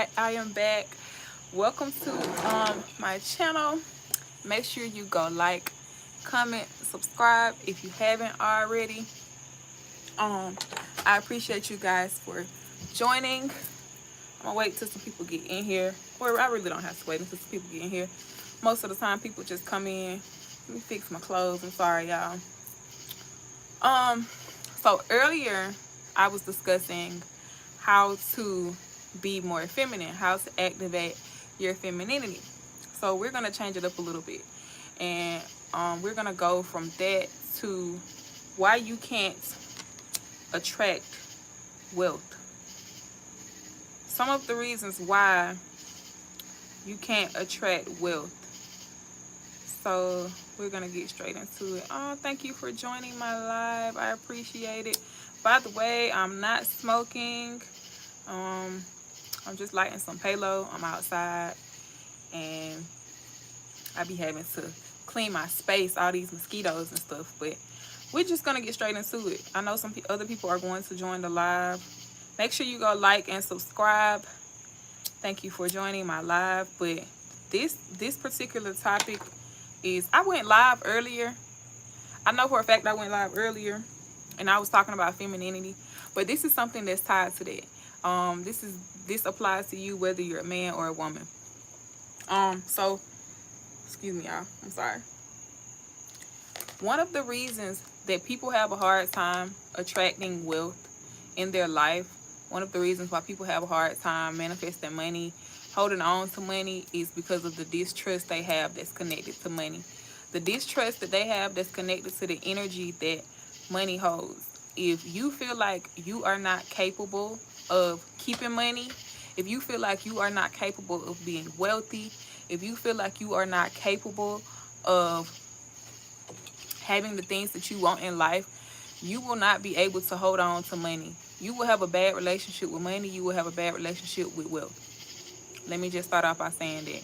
Alright, I am back. Welcome to my channel. Make sure you go like, comment, subscribe if you haven't already. I appreciate you guys for joining. I'm gonna wait till some people get in here. Or I really don't have to wait until some people get in here. Most of the time people just come in. Let me fix my clothes. I'm sorry, y'all. So earlier I was discussing how to be more feminine, how to activate your femininity. So we're gonna change it up a little bit, and we're gonna go from that to why you can't attract wealth. Some of the reasons why you can't attract wealth. So we're gonna get straight into it. Oh, thank you for joining my live. I appreciate it. By the way, I'm not smoking. I'm just lighting some Halo. I'm outside and I be having to clean my space, all these mosquitoes and stuff. But we're just gonna get straight into it. I know some other people are going to join the live. Make sure you go like and subscribe. Thank you for joining my live. But this particular topic is, I went live earlier. I know for a fact I went live earlier and I was talking about femininity, but this is something that's tied to that. This applies to you whether you're a man or a woman. So excuse me, y'all. I'm sorry. One of the reasons that people have a hard time attracting wealth in their life, one of the reasons why people have a hard time manifesting money, holding on to money, is because of the distrust they have that's connected to money. The distrust that they have that's connected to the energy that money holds. If you feel like you are not capable of keeping money, if you feel like you are not capable of being wealthy, if you feel like you are not capable of having the things that you want in life, you will not be able to hold on to money. You will have a bad relationship with money. You will have a bad relationship with wealth. Let me just start off by saying that.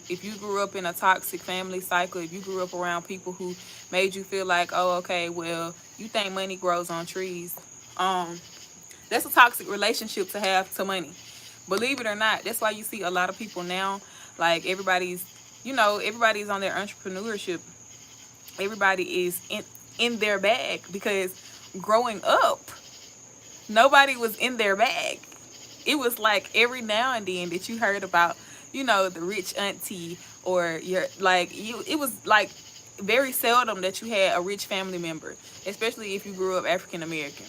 If you grew up in a toxic family cycle, if you grew up around people who made you feel like, oh, okay, well, you think money grows on trees, that's a toxic relationship to have to money. Believe it or not, that's why you see a lot of people now, like everybody's on their entrepreneurship. Everybody is in their bag, because growing up, nobody was in their bag. It was like every now and then that you heard about, the rich auntie, or it was like very seldom that you had a rich family member, especially if you grew up African American.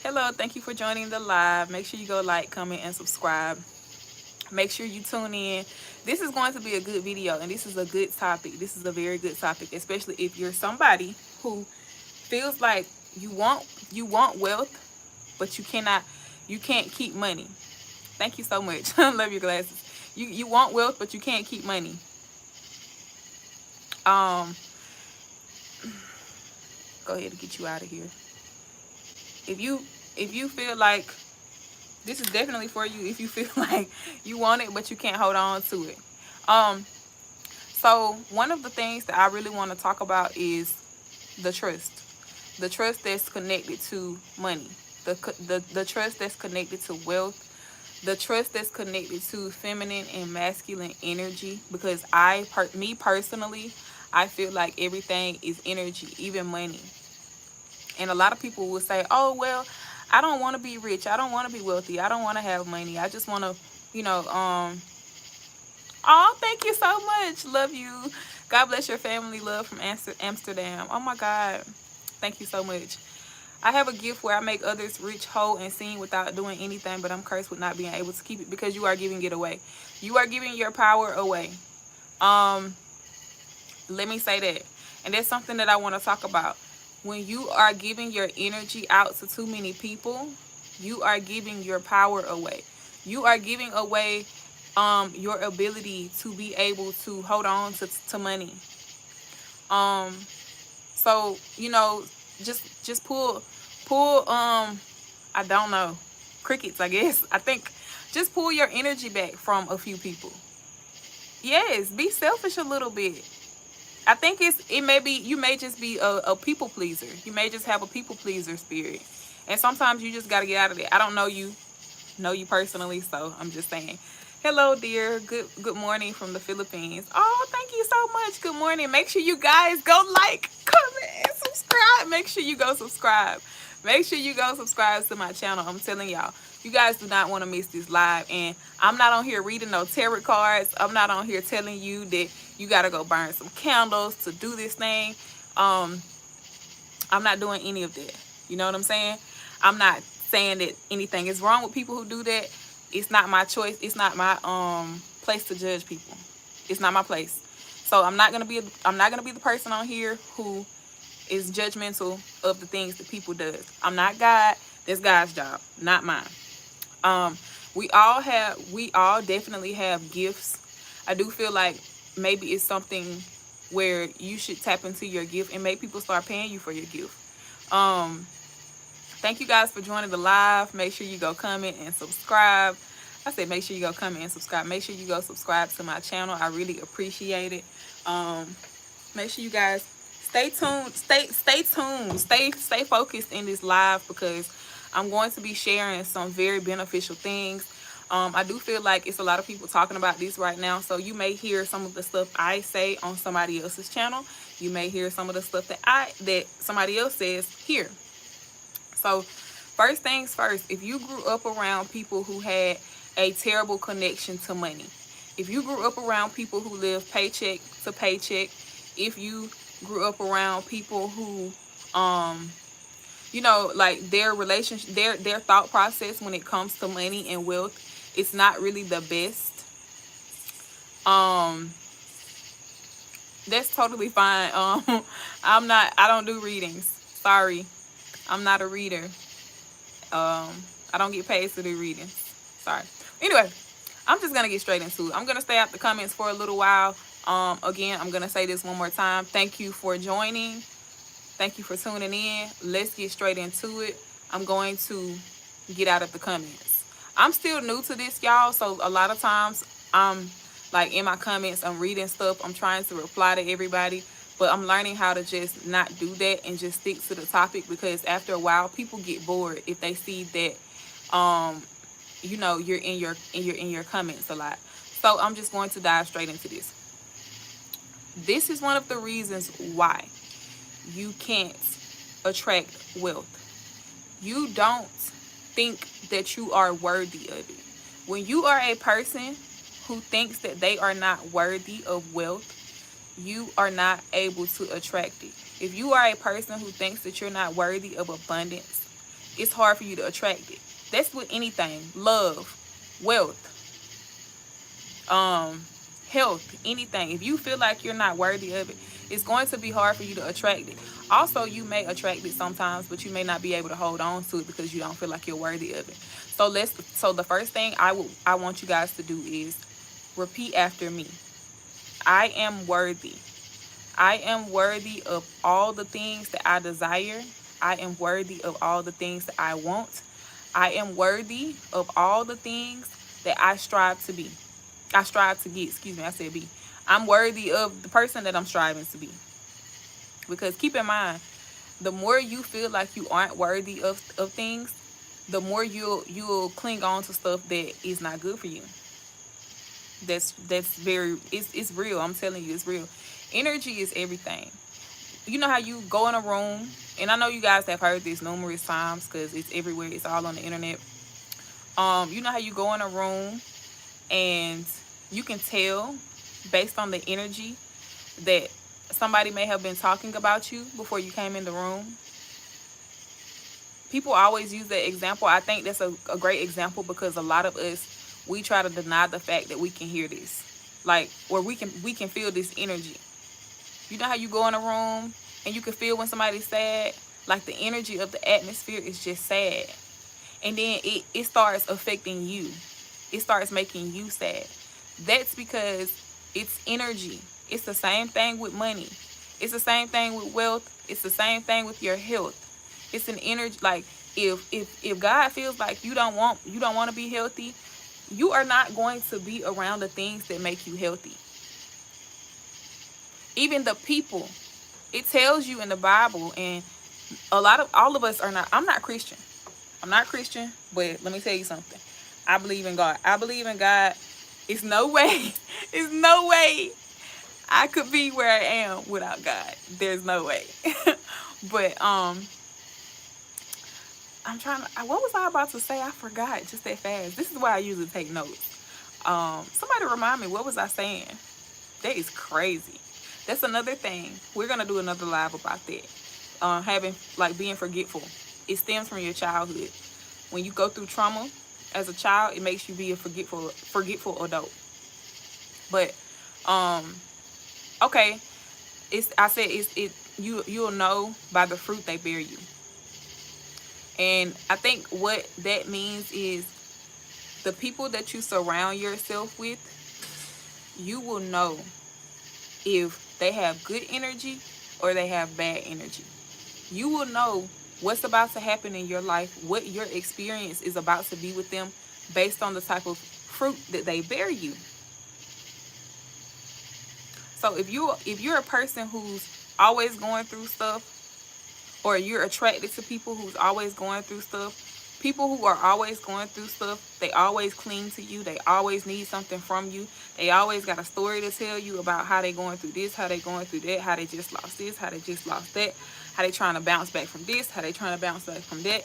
Hello, thank you for joining the live. Make sure you go like, comment, and subscribe. Make sure you tune in. This is going to be a good video, and this is a good topic. This is a very good topic, especially if you're somebody who feels like you want wealth, but you can't keep money. Thank you so much. I love your glasses. You want wealth, but you can't keep money. Go ahead and get you out of here. If you feel like this is definitely for you, if you feel like you want it but you can't hold on to it. So one of the things that I really want to talk about is the trust that's connected to money, the trust that's connected to wealth, the trust that's connected to feminine and masculine energy. Because me personally, I feel like everything is energy, even money. And a lot of people will say, oh, well, I don't want to be rich. I don't want to be wealthy. I don't want to have money. I just want to, oh, thank you so much. Love you. God bless your family. Love from Amsterdam. Oh, my God. Thank you so much. I have a gift where I make others rich, whole, and seen without doing anything, but I'm cursed with not being able to keep it, because you are giving it away. You are giving your power away. Let me say that. And that's something that I want to talk about. When you are giving your energy out to too many people, you are giving your power away. You are giving away your ability to be able to hold on to money. So, just pull I don't know, crickets, I guess. I think just pull your energy back from a few people. Yes, be selfish a little bit. I think you may just be a people pleaser. You may just have a people pleaser spirit. And sometimes you just got to get out of there. I don't know you. know you personally, so I'm just saying. Hello, dear. Good morning from the Philippines. Oh, thank you so much. Good morning. Make sure you guys go like, comment, and subscribe. Make sure you go subscribe. Make sure you go subscribe to my channel. I'm telling y'all, you guys do not want to miss this live. And I'm not on here reading no tarot cards. I'm not on here telling you that you got to go burn some candles to do this thing. I'm not doing any of that. You know what I'm saying? I'm not saying that anything is wrong with people who do that. It's not my choice. It's not my place to judge people. It's not my place. So I'm not gonna be the person on here who is judgmental of the things that people does. I'm not God. That's God's job, not mine. We all definitely have gifts. I do feel like maybe it's something where you should tap into your gift and make people start paying you for your gift. Thank you guys for joining the live. Make sure you go comment and subscribe. I said make sure you go comment and subscribe. Make sure you go subscribe to my channel. I really appreciate it. Make sure you guys stay tuned. Stay tuned. Stay focused in this live, because I'm going to be sharing some very beneficial things. I do feel like it's a lot of people talking about this right now. So you may hear some of the stuff I say on somebody else's channel. You may hear some of the stuff that somebody else says here. So first things first, if you grew up around people who had a terrible connection to money, if you grew up around people who live paycheck to paycheck, if you grew up around people who, you know, like their relationship, their thought process when it comes to money and wealth, it's not really the best. That's totally fine. I don't do readings. Sorry. I'm not a reader. I don't get paid to do readings. Sorry. Anyway, I'm just gonna get straight into it. I'm gonna stay out the comments for a little while. Again, I'm gonna say this one more time. Thank you for joining. Thank you for tuning in. Let's get straight into it. I'm going to get out of the comments. I'm still new to this, y'all, so a lot of times I'm like in my comments, I'm reading stuff, I'm trying to reply to everybody, but I'm learning how to just not do that and just stick to the topic, because after a while people get bored if they see that you know, you're in your comments a lot. So I'm just going to dive straight into this. This is one of the reasons why you can't attract wealth. You don't think that you are worthy of it. When you are a person who thinks that they are not worthy of wealth, you are not able to attract it. If you are a person who thinks that you're not worthy of abundance, it's hard for you to attract it. That's with anything. Love, wealth, health, anything. If you feel like you're not worthy of it, it's going to be hard for you to attract it. Also, you may attract it sometimes, but you may not be able to hold on to it because you don't feel like you're worthy of it. So the first thing I want you guys to do is repeat after me. I am worthy. I am worthy of all the things that I desire. I am worthy of all the things that I want. I am worthy of all the things that I strive to be. I strive to get, I said be. I'm worthy of the person that I'm striving to be. Because keep in mind, the more you feel like you aren't worthy of things, the more you'll cling on to stuff that is not good for you. It's real. I'm telling you, it's real. Energy is everything. You know how you go in a room, and I know you guys have heard this numerous times because it's everywhere. It's all on the internet. You know how you go in a room and you can tell based on the energy that somebody may have been talking about you before you came in the room. People always use that example. I think that's a great example because a lot of us, we try to deny the fact that we can hear this, like, or we can feel this energy. You know how you go in a room and you can feel when somebody's sad, like the energy of the atmosphere is just sad, and then it starts affecting you. It starts making you sad. That's because it's energy. It's the same thing with money. It's the same thing with wealth. It's the same thing with your health. It's an energy. Like if God feels like you don't want to be healthy, you are not going to be around the things that make you healthy. Even the people, it tells you in the Bible, and all of us are not. I'm not Christian, but let me tell you something. I believe in God. I believe in God. It's no way. It's no way I could be where I am without God. There's no way. But I'm trying to. What was I about to say? I forgot just that fast. This is why I usually take notes. Somebody remind me. What was I saying? That is crazy. That's another thing. We're gonna do another live about that. Having like being forgetful. It stems from your childhood. When you go through trauma as a child, it makes you be a forgetful adult. But okay, you'll know by the fruit they bear you. And I think what that means is the people that you surround yourself with, you will know if they have good energy or they have bad energy. You will know what's about to happen in your life, what your experience is about to be with them based on the type of fruit that they bear you. So if you're a person who's always going through stuff, or you're attracted to people who's always going through stuff, people who are always going through stuff, they always cling to you, they always need something from you, they always got a story to tell you about how they going through this, how they going through that, how they just lost this, how they just lost that, how they trying to bounce back from this, how they trying to bounce back from that.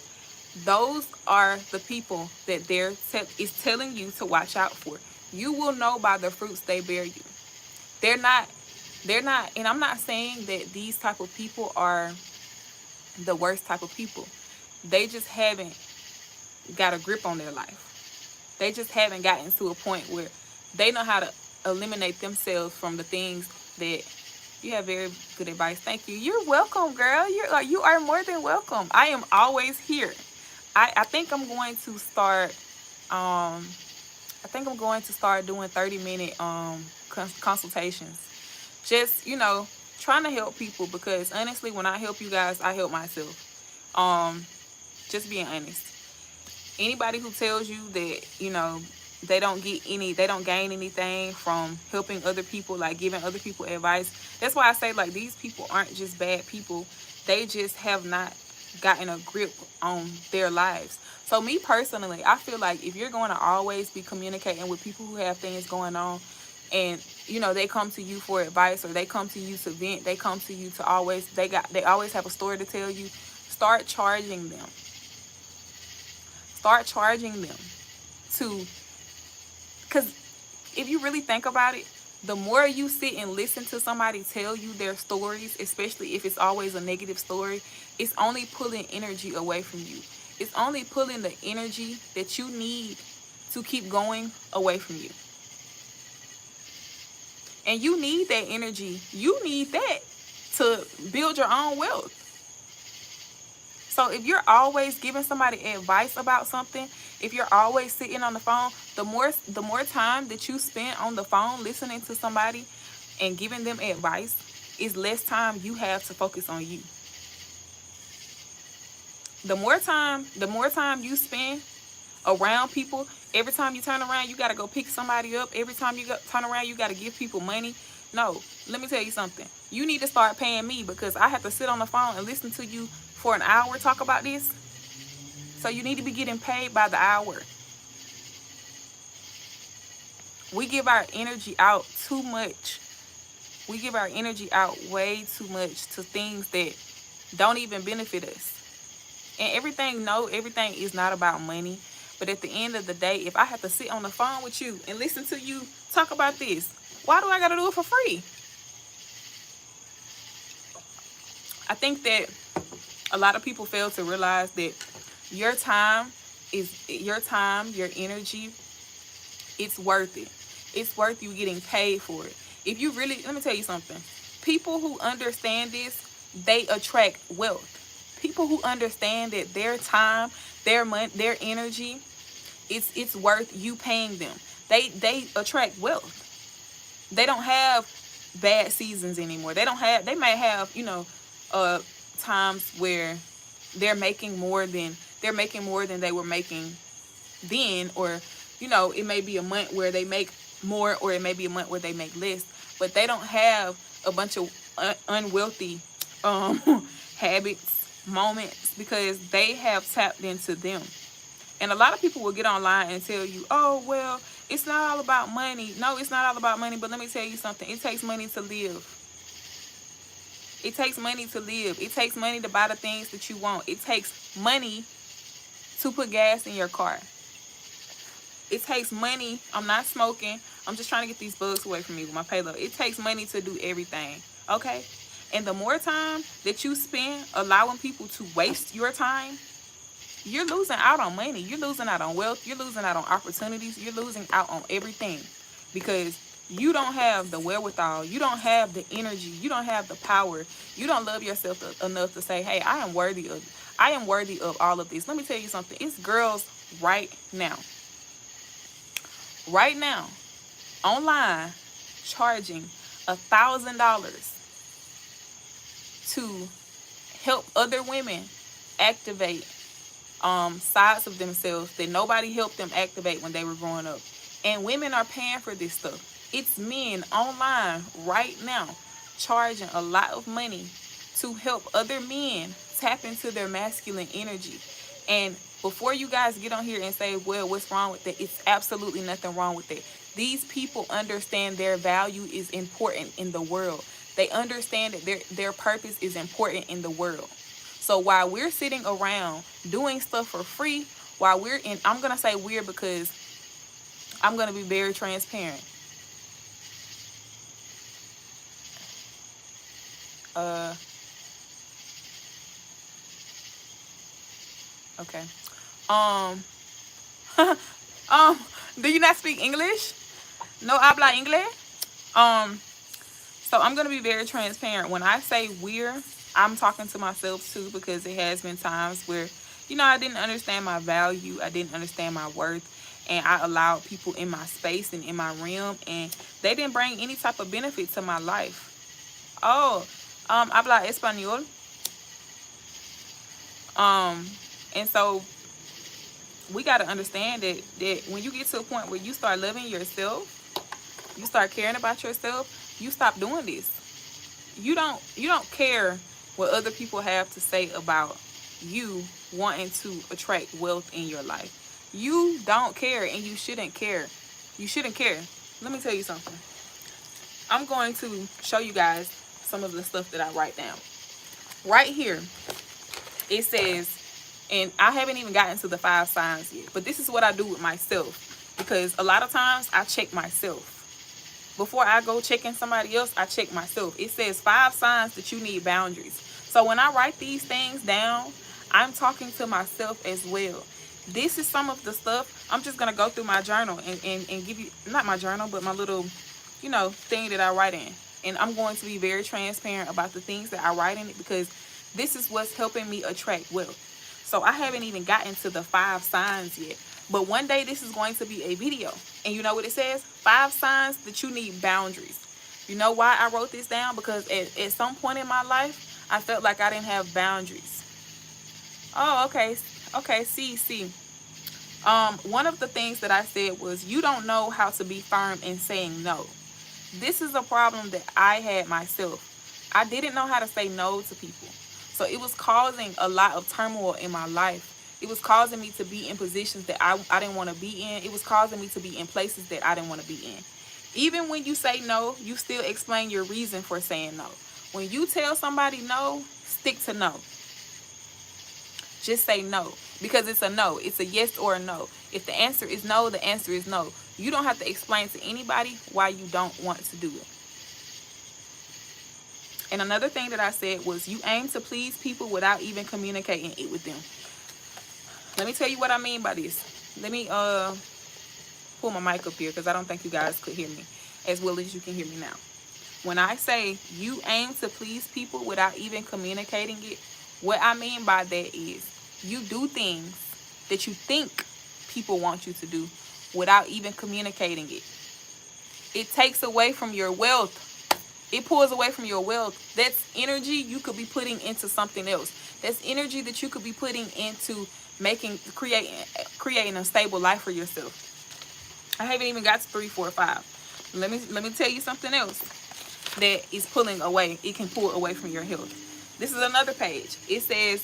Those are the people that is telling you to watch out for. You will know by the fruits they bear you. They're not, and I'm not saying that these type of people are the worst type of people. They just haven't got a grip on their life. They just haven't gotten to a point where they know how to eliminate themselves from the things that you have. Very good advice. Thank you. You're welcome, girl. You are more than welcome. I am always here. I think I'm going to start doing 30-minute consultations. Just, trying to help people, because honestly, when I help you guys, I help myself. Just being honest. Anybody who tells you that, they don't gain anything from helping other people, like giving other people advice. That's why I say, like, these people aren't just bad people. They just have not gotten a grip on their lives. So me personally, I feel like if you're going to always be communicating with people who have things going on, and they come to you for advice, or they come to you to vent, they come to you to always, they always have a story to tell you, start charging them to, because if you really think about it, the more you sit and listen to somebody tell you their stories, especially if it's always a negative story, it's only pulling energy away from you. It's only pulling the energy that you need to keep going away from you. And you need that energy. You need that to build your own wealth. So if you're always giving somebody advice about something, if you're always sitting on the phone, the more time that you spend on the phone listening to somebody and giving them advice, is less time you have to focus on you. The more time you spend around people, every time you turn around, you got to go pick somebody up. Every time you turn around, you got to give people money. No, let me tell you something. You need to start paying me, because I have to sit on the phone and listen to you for an hour talk about this. So you need to be getting paid by the hour. We give our energy out too much. We give our energy out way too much to things that don't even benefit us. And everything is not about money. But at the end of the day, if I have to sit on the phone with you and listen to you talk about this, why do I got to do it for free? I think that a lot of people fail to realize that your time, your energy, it's worth it. It's worth you getting paid for it. If you really, let me tell you something. People who understand this, they attract wealth. People who understand that their time, their money, their energy, it's worth you paying them. They attract wealth. They don't have bad seasons anymore. They might have, times where they're making more than they were making then, or it may be a month where they make more, or it may be a month where they make less, but they don't have a bunch of unwealthy habits, moments, because they have tapped into them. And a lot of people will get online and tell you, oh, well, it's not all about money. No, it's not all about money. But let me tell you something. It takes money to live. It takes money to live. It takes money to buy the things that you want. It takes money to put gas in your car. It takes money. I'm not smoking. I'm just trying to get these bugs away from me with my payload. It takes money to do everything. Okay? And the more time that you spend allowing people to waste your time, you're losing out on money. You're losing out on wealth. You're losing out on opportunities. You're losing out on everything because you don't have the wherewithal. You don't have the energy. You don't have the power. You don't love yourself enough to say, hey, I am worthy of all of this. Let me tell you something. It's girls right now online charging $1,000 to help other women activate sides of themselves that nobody helped them activate when they were growing up. And women are paying for this stuff. It's men online right now charging a lot of money to help other men tap into their masculine energy. And before you guys get on here and say, well, what's wrong with that? It's absolutely nothing wrong with it. These people understand their value is important in the world. They understand that their purpose is important in the world. So while we're sitting around doing stuff for free, while we're in, I'm going to say weird because I'm going to be very transparent. Okay. Do you not speak English? No habla inglés? So I'm going to be very transparent. When I say we're, I'm talking to myself too, because it has been times where, I didn't understand my value. I didn't understand my worth. And I allowed people in my space and in my realm, and they didn't bring any type of benefit to my life. Oh, habla español. And so we got to understand that when you get to a point where you start loving yourself, you start caring about yourself, you stop doing this. You don't care what other people have to say about you wanting to attract wealth in your life. You don't care, and you shouldn't care. You shouldn't care. Let me tell you something. I'm going to show you guys some of the stuff that I write down. Right here, it says, and I haven't even gotten to the 5 signs yet, but this is what I do with myself, because a lot of times I check myself. Before I go checking somebody else, I check myself. It says 5 signs that you need boundaries. So when I write these things down, I'm talking to myself as well. This is some of the stuff. I'm just going to go through my journal and give you, not my journal, but my little, thing that I write in. And I'm going to be very transparent about the things that I write in it, because this is what's helping me attract wealth. So I haven't even gotten to the 5 signs yet. But one day this is going to be a video. And you know what it says? 5 signs that you need boundaries. You know why I wrote this down? Because at some point in my life, I felt like I didn't have boundaries. Oh, okay. Okay, see. One of the things that I said was, you don't know how to be firm in saying no. This is a problem that I had myself. I didn't know how to say no to people. So it was causing a lot of turmoil in my life. It was causing me to be in positions that I didn't want to be in. It was causing me to be in places that I didn't want to be in. Even when you say no, you still explain your reason for saying no. When you tell somebody no, stick to no. Just say no, because it's a no. It's a yes or a no. If the answer is no, the answer is no. You don't have to explain to anybody why you don't want to do it. And another thing that I said was, you aim to please people without even communicating it with them. Let me tell you what I mean by this. Let me pull my mic up here, because I don't think you guys could hear me as well as you can hear me now. When I say you aim to please people without even communicating it, what I mean by that is, you do things that you think people want you to do without even communicating it. It takes away from your wealth. It pulls away from your wealth. That's energy you could be putting into something else. That's energy that you could be putting into creating a stable life for yourself. I haven't even got to 3, 4, 5. Let me tell you something else that is pulling away. It can pull away from your health. This is another page. It says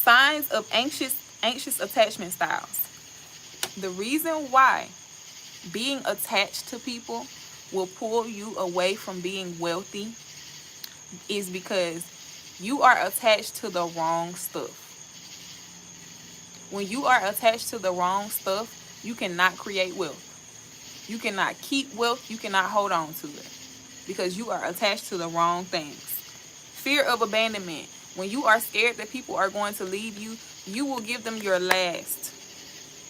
signs of anxious Anxious attachment styles. The reason why being attached to people will pull you away from being wealthy is because you are attached to the wrong stuff. When you are attached to the wrong stuff, you cannot create wealth. You cannot keep wealth. You cannot hold on to it because you are attached to the wrong things. Fear of abandonment. When you are scared that people are going to leave you, you will give them your last.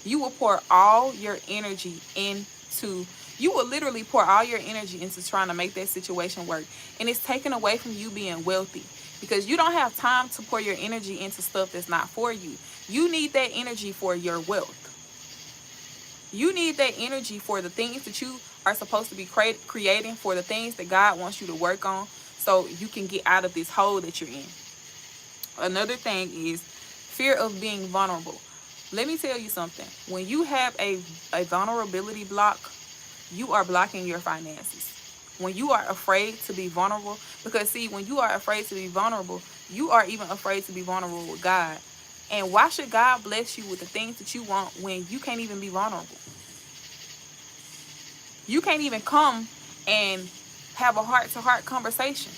You will pour all your energy into, you will literally pour all your energy into trying to make that situation work. And it's taken away from you being wealthy because you don't have time to pour your energy into stuff that's not for you. You need that energy for your wealth. You need that energy for the things that you are supposed to be creating, for the things that God wants you to work on so you can get out of this hole that you're in. Another thing is fear of being vulnerable. Let me tell you something. When you have a vulnerability block, you are blocking your finances. When you are afraid to be vulnerable, because see, when you are afraid to be vulnerable, you are even afraid to be vulnerable with God. And why should God bless you with the things that you want when you can't even be vulnerable? You can't even come and have a heart-to-heart conversation.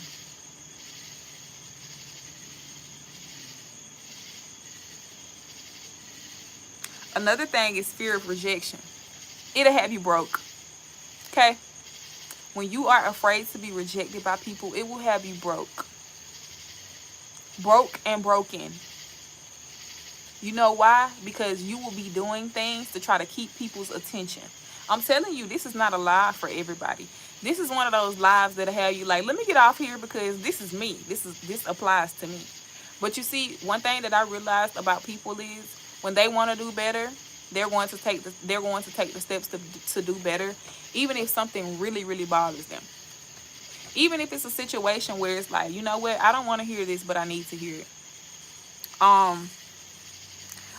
Another thing is fear of rejection. It'll have you broke. Okay? When you are afraid to be rejected by people, it will have you broke. Broke and broken. You know why? Because you will be doing things to try to keep people's attention. I'm telling you, this is not a lie for everybody. This is one of those lives that'll have you like, let me get off here because this is me. This applies to me. But you see, one thing that I realized about people is when they want to do better, they're going to take the steps to do better, even if something really, really bothers them. Even if it's a situation where it's like, you know what, I don't want to hear this, but I need to hear it.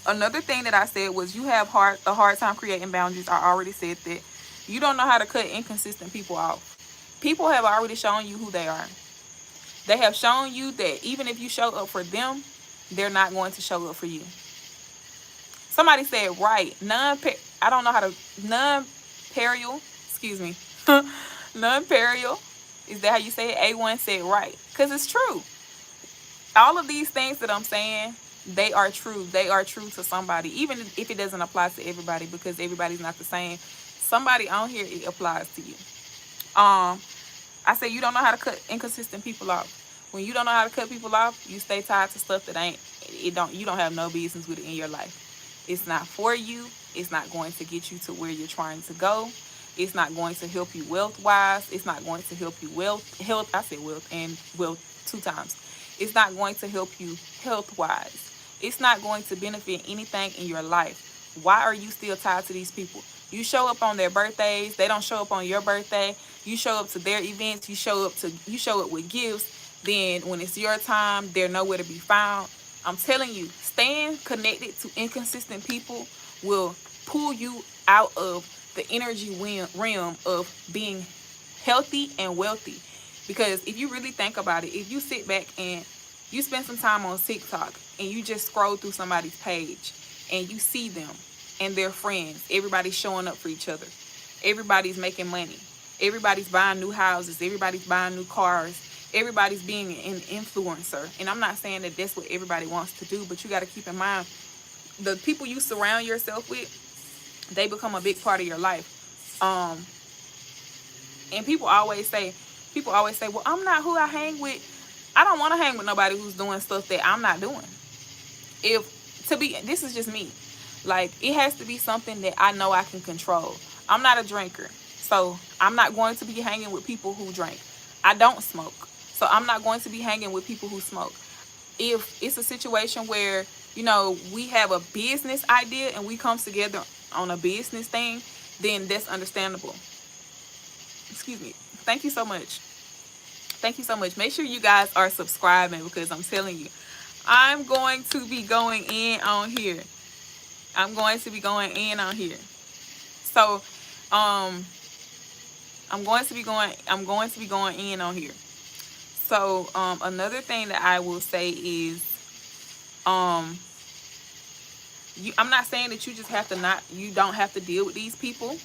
Another thing that I said was you have a hard time creating boundaries. I already said that. You don't know how to cut inconsistent people off. People have already shown you who they are. They have shown you that even if you show up for them, they're not going to show up for you. Somebody said right. I don't know how to non-perial. Excuse me. Non-perial. Is that how you say it? A1 said right. Because it's true. All of these things that I'm saying, they are true. They are true to somebody, even if it doesn't apply to everybody, because everybody's not the same. Somebody on here, it applies to you. I say you don't know how to cut inconsistent people off. When you don't know how to cut people off, you stay tied to stuff that you don't have no business with it in your life. It's not for you. It's not going to get you to where you're trying to go. It's not going to help you wealth-wise. It's not going to help you health. I said wealth and wealth 2 times. It's not going to help you health-wise. It's not going to benefit anything in your life. Why are you still tied to these people? You show up on their birthdays. They don't show up on your birthday. You show up to their events. You show up with gifts. Then when it's your time, they're nowhere to be found. I'm telling you, staying connected to inconsistent people will pull you out of the energy realm of being healthy and wealthy. Because if you really think about it, if you sit back and you spend some time on TikTok and you just scroll through somebody's page and you see them and their friends, everybody's showing up for each other. Everybody's making money. Everybody's buying new houses. Everybody's buying new cars. Everybody's being an influencer. And I'm not saying that that's what everybody wants to do, but you got to keep in mind, the people you surround yourself with, they become a big part of your life. And people always say, well, I'm not who I hang with. I don't want to hang with nobody who's doing stuff that I'm not doing. This is just me. Like, it has to be something that I know I can control. I'm not a drinker, so I'm not going to be hanging with people who drink. I don't smoke, so I'm not going to be hanging with people who smoke. If it's a situation where, we have a business idea and we come together on a business thing, then that's understandable. Excuse me. Thank you so much. Thank you so much. Make sure you guys are subscribing, because I'm telling you, I'm going to be going in on here. So, I'm going to be going in on here. So, another thing that I will say is, I'm not saying that you don't have to deal with these people.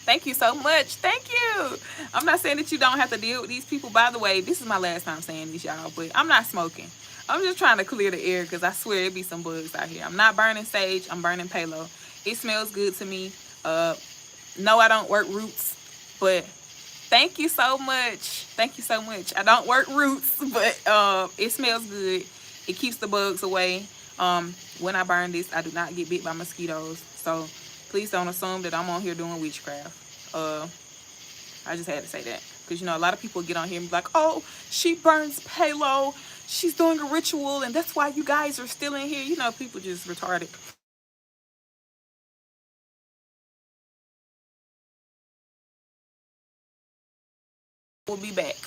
Thank you so much. Thank you. I'm not saying that you don't have to deal with these people. By the way, this is my last time saying this, y'all, but I'm not smoking. I'm just trying to clear the air because I swear it be some bugs out here. I'm not burning sage. I'm burning Palo. It smells good to me. No, I don't work roots, but thank you so much. Thank you so much. I don't work roots, but it smells good. It keeps the bugs away. When I burn this, I do not get bit by mosquitoes. So please don't assume that I'm on here doing witchcraft. I just had to say that because a lot of people get on here and be like, "Oh, she burns Palo. She's doing a ritual, and that's why you guys are still in here." People just retarded. We'll be back.